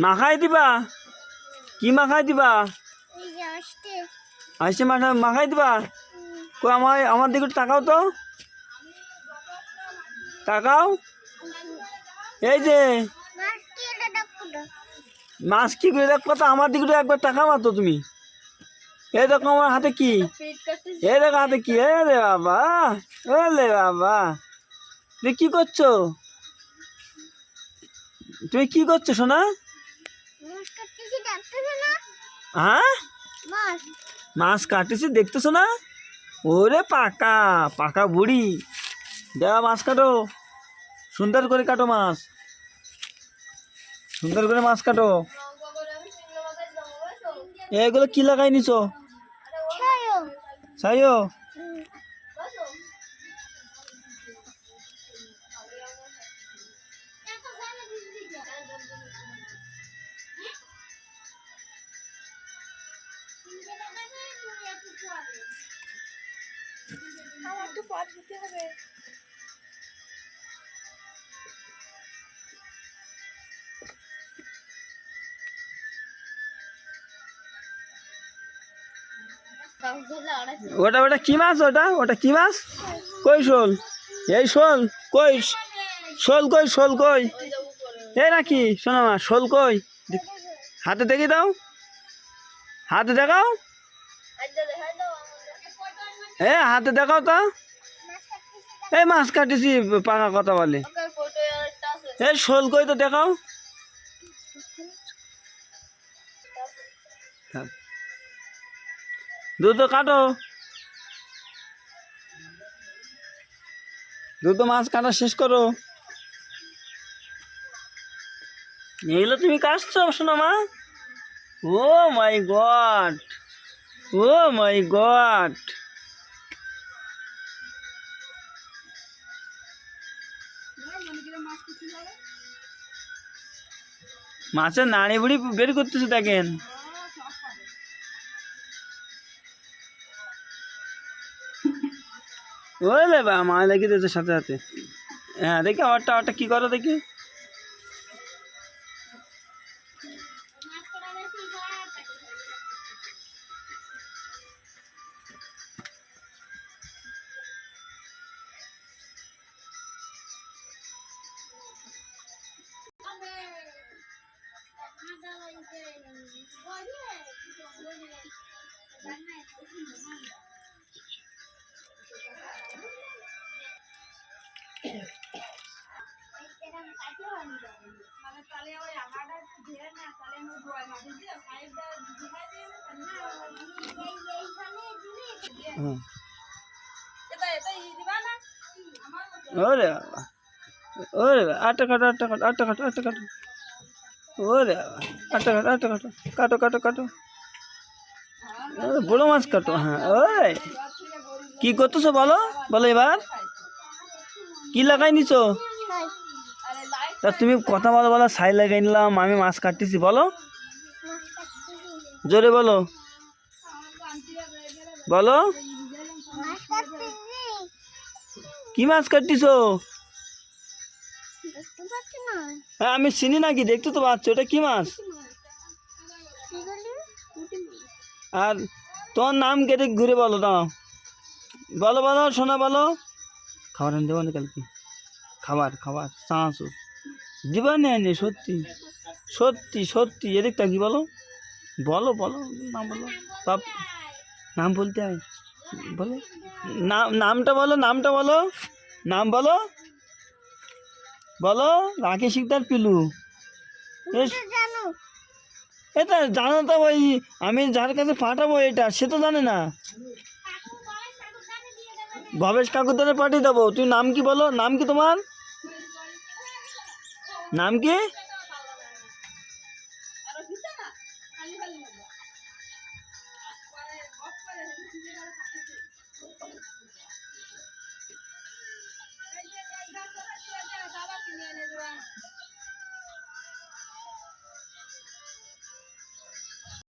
মাখাই দিবা? কি মাখাই দিবা? আসছে মাখাই দিবা? কই আমার দিকে একটু তাকাও তো, তাকাও। এই যে মাছ কি করে দেখবো তো, আমার দিকে একবার টাকা মাতো তুমি। এই দেখো আমার হাতে কি, এই দেখো হাতে কি। এ রে বাবা, এ রে বাবা, তুমি কি করছো? তুমি কি করছো সোনা? হ্যাঁ, মাছ কাটতেছি দেখতেছো না? ওরে পাকা পাকা বুড়ি, দেওয়া মাছ কাটো, সুন্দর করে কাটো মাছ, সুন্দর করে মাছ কাটো। এগুলো কি লাগাই নিছো? ছাইও। ওটা ওটা কি মাছ? ওটা ওটা কি মাছ? কই শোল? এই শোল কই? শোল কই? শোল কই? এই নাকি শোনা মা, শোল কই? হাতে দেখি দাও, হাতে দেখাও, হাতে দেখাও তা। এই মাছ কাটিছি পাকা কথা বলে। এই শোল কই তো দেখাও। দ্রুত কাটো, দ্রুত মাছ কাটা শেষ করো। এগুলো তুমি কাটছো শোনো মা? ও মাই গড, ও মাই গড। মাছের নাড়ি বুড়ি বের করতেছে দেখেন। ওলে বা মা দেখি দিয়েছে সাথে সাথে। হ্যাঁ দেখি আমারটা, আমারটা কি করো দেখি। ওরে বাবা, ওরে বাবা, আটটা কাটো, আটটা কাটো, আটটা কাটো, আটটা কাটো। ওরে বাবা, আটটা কাটো, আটটা কাটো, কাটো কাটো কাটো। বড় মাছ কাটো। হ্যাঁ ওই কি করতেছো বলো, বলো এবার কি লাগাই নিছো? তা তুমি কথা বলো, বলো ছাই লাগাই নিলাম, আমি মাছ কাটতেছি, বলো জোরে বলো, বলো কি মাছ কাটতেছো? হ্যাঁ আমি চিনি নাকি, দেখতে তো পাচ্ছ, এটা কি মাছ? আর তোমার নাম কেটে ঘুরে বলো, দাও বলো, বলো শোনা বলো। খাবার আনতে দেবো না কালকে, খাবার খাবার চাঁচু দিবা নেই, সত্যি সত্যি সত্যি, এদিকটা কি বলো, বলো বলো নাম বলো, বাপ নাম বলতে হয়, বলো নাম, নামটা বলো, নামটা বলো, নাম বলো, বলো রাখি শিকদার পিলু। এটা জানো তো, ওই আমি যার কাছে পাঠাবো এটা সে তো জানে না। ভবেশ কাকুর দ্বারা পাঠিয়ে দেবো। তুমি নাম কি বলো, নাম কি তোমার, নাম কি?